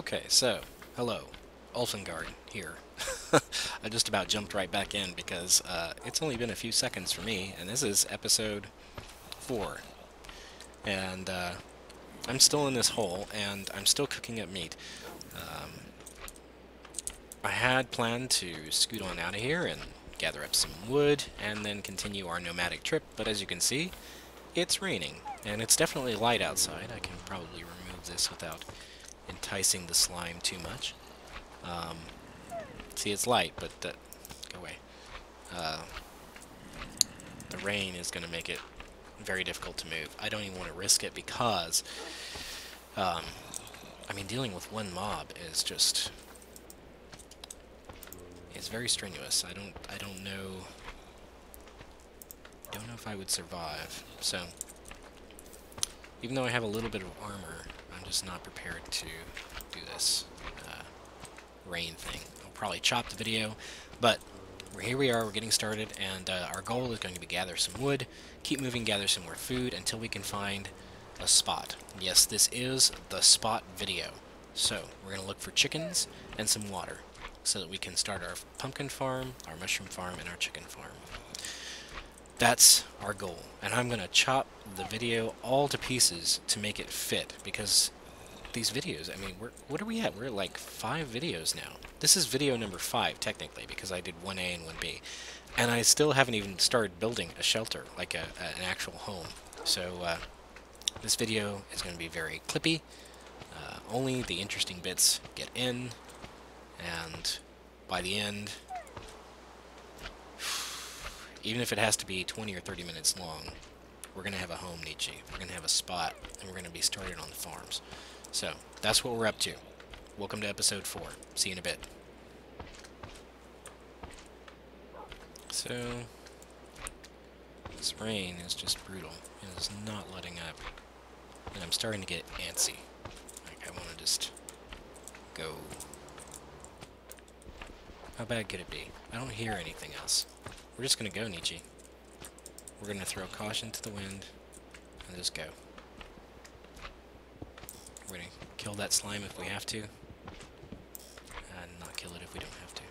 Okay, so, hello, Ulfengaard here. I just about jumped right back in because it's only been a few seconds for me, and this is episode 4. And I'm still in this hole, and I'm still cooking up meat. Um, I had planned to scoot on out of here and gather up some wood, and then continue our nomadic trip, but as you can see, it's raining, and it's definitely light outside. I can probably remove this without enticing the slime too much. Um, See, it's light, but go away. Uh, the rain is going to make it very difficult to move. I don't even want to risk it because, um, I mean, dealing with one mob is just is very strenuous. Don't know if I would survive. So, even though I have a little bit of armor, I'm just not prepared to do this rain thing. I'll probably chop the video, but here we are, we're getting started, and our goal is going to be gather some wood, keep moving, gather some more food until we can find a spot. Yes, this is the spot video. So, we're going to look for chickens and some water so that we can start our pumpkin farm, our mushroom farm, and our chicken farm. That's our goal, and I'm going to chop the video all to pieces to make it fit, because these videos, I mean, what are we at? We're at like 5 videos now. This is video number 5, technically, because I did 1A and 1B. And I still haven't even started building a shelter, like an actual home. So, this video is going to be very clippy. Only the interesting bits get in, and by the end, even if it has to be 20 or 30 minutes long, we're going to have a home, Nietzsche. We're going to have a spot, and we're going to be started on the farms. So, that's what we're up to. Welcome to episode 4. See you in a bit. So, this rain is just brutal. It is not letting up. And I'm starting to get antsy. Like, I want to just go. How bad could it be? I don't hear anything else. We're just going to go, Nietzsche. We're going to throw caution to the wind and just go. We're going to kill that slime if we have to, and not kill it if we don't have to.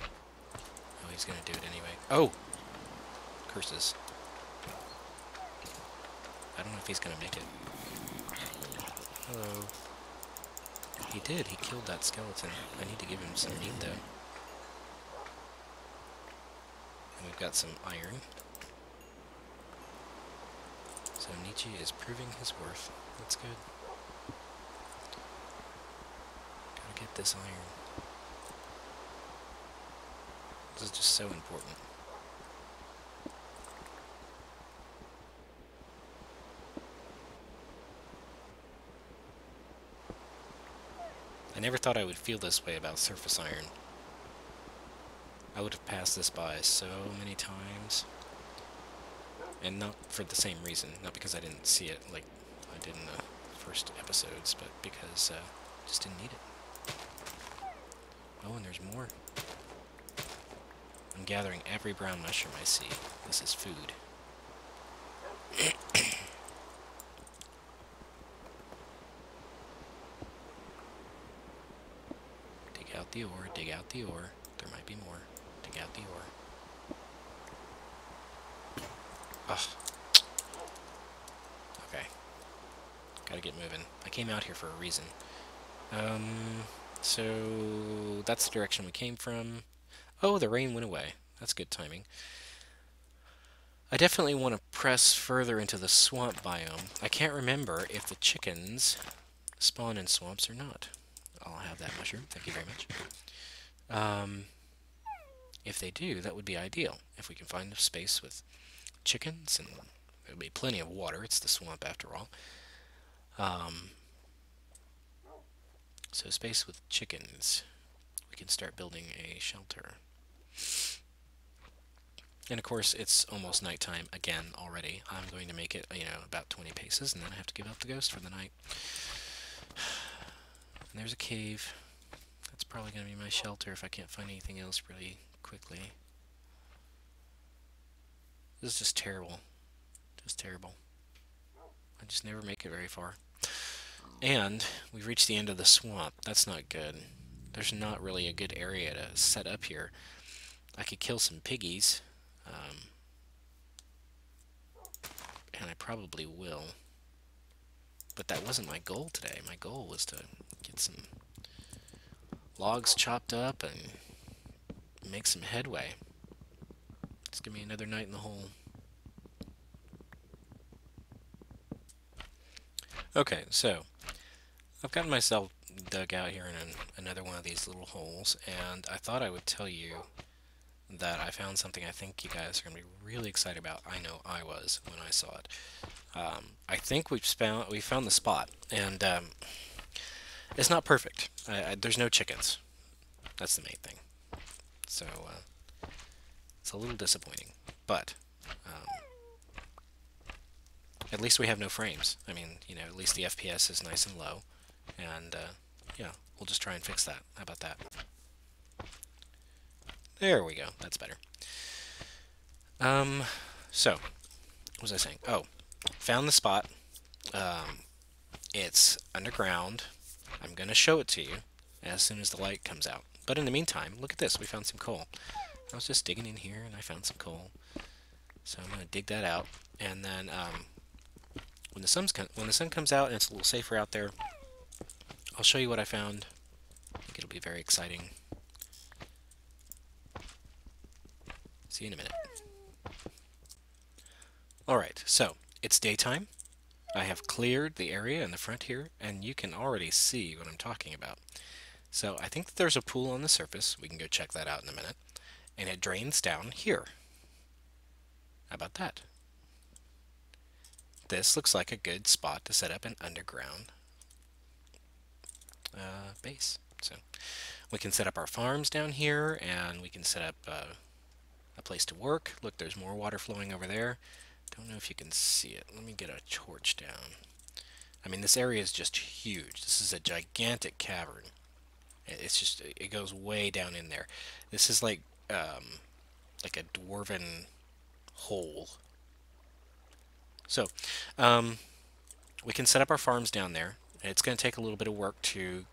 Oh, he's going to do it anyway. Oh! Curses. I don't know if he's going to make it. Hello. He did. He killed that skeleton. I need to give him some meat, though. And we've got some iron. So Nietzsche is proving his worth. That's good. Gotta get this iron. This is just so important. I never thought I would feel this way about surface iron. I would have passed this by so many times. And not for the same reason. Not because I didn't see it like I did in the first episodes, but because I just didn't need it. Oh, and there's more. I'm gathering every brown mushroom I see. This is food. Dig out the ore, dig out the ore. There might be more. Dig out the ore. Ugh. Okay. Gotta get moving. I came out here for a reason. So that's the direction we came from. Oh, the rain went away. That's good timing. I definitely want to press further into the swamp biome. I can't remember if the chickens spawn in swamps or not. I'll have that mushroom. Thank you very much. If they do, that would be ideal. If we can find a space with chickens, and there'll be plenty of water. It's the swamp after all. So space with chickens. We can start building a shelter. And of course, it's almost nighttime again already. I'm going to make it, about 20 paces, and then I have to give up the ghost for the night. And there's a cave. That's probably going to be my shelter if I can't find anything else really quickly. This is just terrible. Just terrible. I just never make it very far. And we've reached the end of the swamp. That's not good. There's not really a good area to set up here. I could kill some piggies, and I probably will. But that wasn't my goal today. My goal was to get some logs chopped up and make some headway. Just give me another night in the hole. Okay, so I've gotten myself dug out here in another one of these little holes, and I thought I would tell you that I found something I think you guys are going to be really excited about. I know I was when I saw it. I think we found the spot, and it's not perfect. There's no chickens. That's the main thing. So it's a little disappointing, but at least we have no frames. I mean, at least the FPS is nice and low, and yeah, we'll just try and fix that. How about that? There we go. That's better. So, what was I saying? Oh, found the spot. It's underground. I'm going to show it to you as soon as the light comes out. But in the meantime, look at this. We found some coal. I was just digging in here, and I found some coal. So I'm going to dig that out, and then when the sun comes out and it's a little safer out there, I'll show you what I found. I think it'll be very exciting. See you in a minute. Alright, so it's daytime. I have cleared the area in the front here, and you can already see what I'm talking about. So I think that there's a pool on the surface. We can go check that out in a minute. And it drains down here. How about that? This looks like a good spot to set up an underground base. So we can set up our farms down here, and we can set up a place to work. Look, there's more water flowing over there. Don't know if you can see it. Let me get a torch down. I mean, this area is just huge. This is a gigantic cavern. It goes way down in there. This is like a dwarven hole. So, we can set up our farms down there. It's going to take a little bit of work to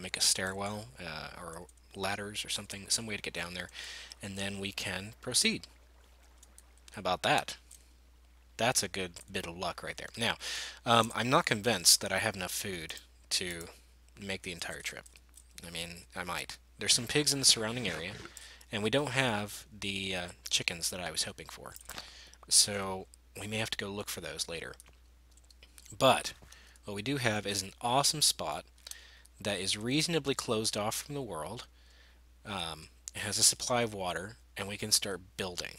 make a stairwell or ladders or something, some way to get down there, and then we can proceed. How about that? That's a good bit of luck right there. Now, I'm not convinced that I have enough food to make the entire trip. I mean, I might. There's some pigs in the surrounding area, and we don't have the chickens that I was hoping for. So we may have to go look for those later. But what we do have is an awesome spot that is reasonably closed off from the world. It has a supply of water, and we can start building.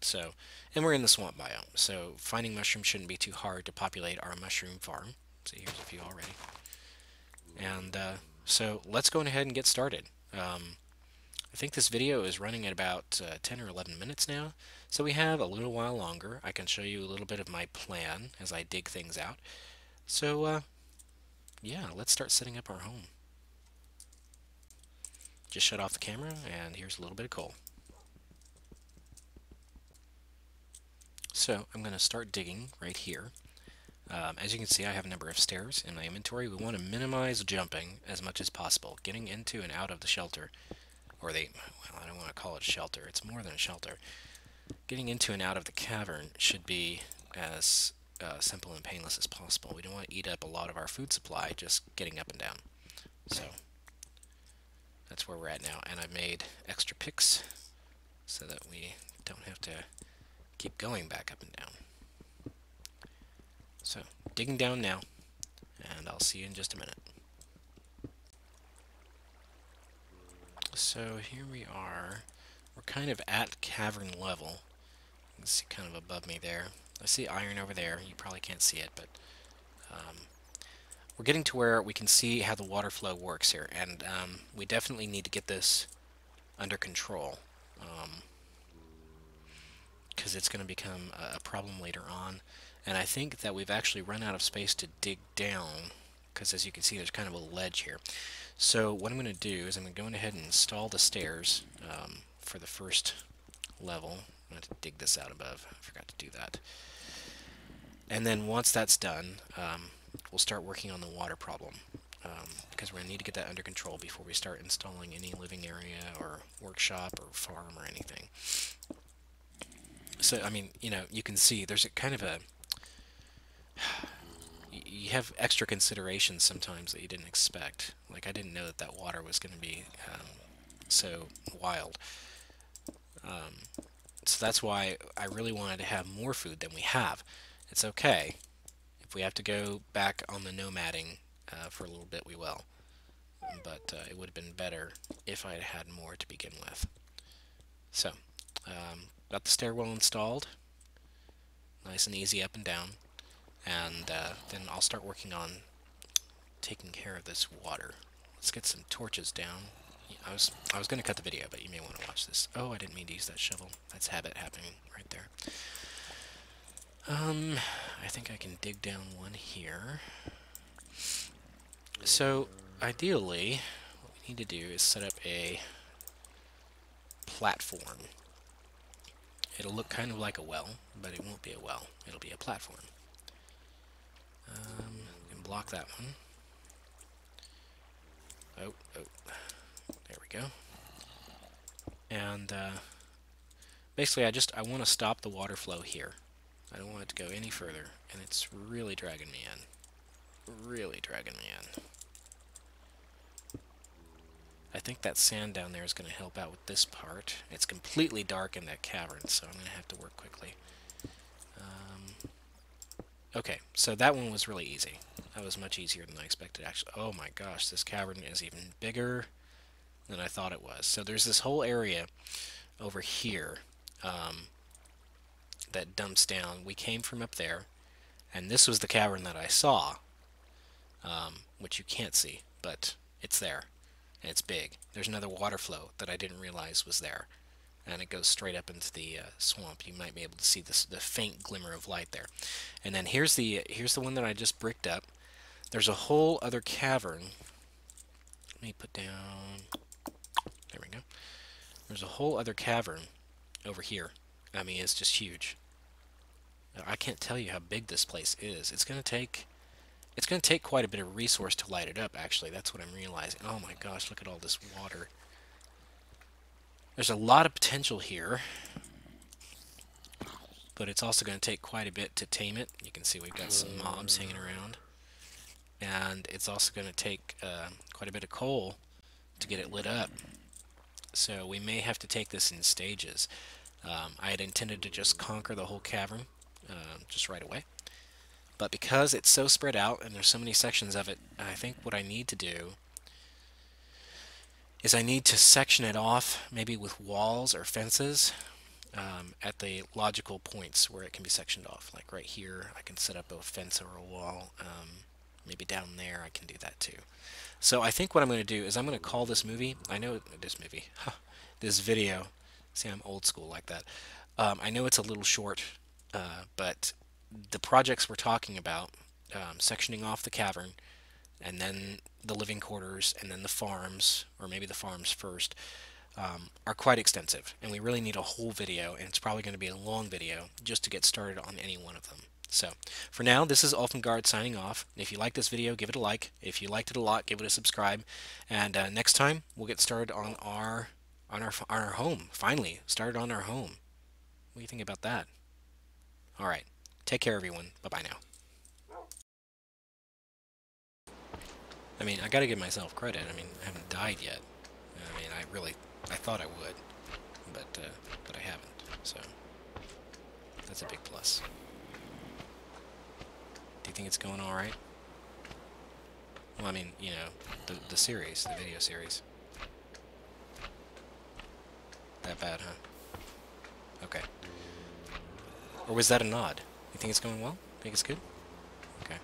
So, and we're in the swamp biome, so finding mushrooms shouldn't be too hard to populate our mushroom farm. See, here's a few already. And so let's go ahead and get started. I think this video is running at about 10 or 11 minutes now, so we have a little while longer. I can show you a little bit of my plan as I dig things out. So, yeah, let's start setting up our home. Just shut off the camera, and here's a little bit of coal. So I'm going to start digging right here. As you can see, I have a number of stairs in my inventory. We want to minimize jumping as much as possible. Getting into and out of the shelter, well, I don't want to call it shelter. It's more than a shelter. Getting into and out of the cavern should be as simple and painless as possible. We don't want to eat up a lot of our food supply just getting up and down. So that's where we're at now. And I've made extra picks so that we don't have to keep going back up and down. So, digging down now, and I'll see you in just a minute. So here we are. We're kind of at cavern level. You can see kind of above me there. I see iron over there. You probably can't see it, but we're getting to where we can see how the water flow works here, and we definitely need to get this under control. Because it's going to become a problem later on. And I think that we've actually run out of space to dig down, because as you can see, there's kind of a ledge here. So what I'm going to do is I'm going to go ahead and install the stairs for the first level. I'm going to dig this out above. I forgot to do that. And then once that's done, we'll start working on the water problem. Because we're going to need to get that under control before we start installing any living area or workshop or farm or anything. So, I mean, you know, you can see there's a kind of a... You have extra considerations sometimes that you didn't expect. Like, I didn't know that that water was going to be so wild. So that's why I really wanted to have more food than we have. It's okay. If we have to go back on the nomading for a little bit, we will. But it would have been better if I had had more to begin with. So, got the stairwell installed. Nice and easy up and down. And then I'll start working on taking care of this water. Let's get some torches down. I was going to cut the video, but you may want to watch this. Oh, I didn't mean to use that shovel. That's habit happening right there. I think I can dig down one here. So, ideally, what we need to do is set up a platform. It'll look kind of like a well, but it won't be a well. It'll be a platform. We can block that one. Oh, there we go. And basically, I want to stop the water flow here. I don't want it to go any further, and it's really dragging me in. Really dragging me in. I think that sand down there is going to help out with this part. It's completely dark in that cavern, so I'm going to have to work quickly. Okay, so that one was really easy. That was much easier than I expected, actually. Oh my gosh, this cavern is even bigger than I thought it was. So there's this whole area over here that dumps down. We came from up there, and this was the cavern that I saw, which you can't see, but it's there, and it's big. There's another water flow that I didn't realize was there, and it goes straight up into the swamp. You might be able to see this, the faint glimmer of light there. And then here's the one that I just bricked up. There's a whole other cavern. Let me put down... There we go. There's a whole other cavern over here. I mean, it's just huge. I can't tell you how big this place is. It's going to take quite a bit of resource to light it up, actually. That's what I'm realizing. Oh my gosh, look at all this water. There's a lot of potential here, but it's also going to take quite a bit to tame it. You can see we've got some mobs hanging around. And it's also going to take quite a bit of coal to get it lit up. So we may have to take this in stages. I had intended to just conquer the whole cavern just right away. But because it's so spread out and there's so many sections of it, I think what I need to do is I need to section it off, maybe with walls or fences at the logical points where it can be sectioned off. Like right here, I can set up a fence or a wall. Maybe down there, I can do that too. So I think what I'm going to do is I'm going to call this movie, this video, see, I'm old school like that. I know it's a little short, but the projects we're talking about, sectioning off the cavern, and then the living quarters, and then the farms, or maybe the farms first, are quite extensive, and we really need a whole video, and it's probably going to be a long video just to get started on any one of them. So, for now, this is Ulfengaard signing off. If you like this video, give it a like. If you liked it a lot, give it a subscribe. And next time, we'll get started on our home. Finally, started on our home. What do you think about that? All right. Take care, everyone. Bye-bye now. I mean, I gotta give myself credit. I mean, I haven't died yet. I mean, I thought I would, but I haven't. So that's a big plus. Do you think it's going all right? Well, I mean, you know, the series, the video series. That bad, huh? Okay. Or was that a nod? You think it's going well? Think it's good? Okay.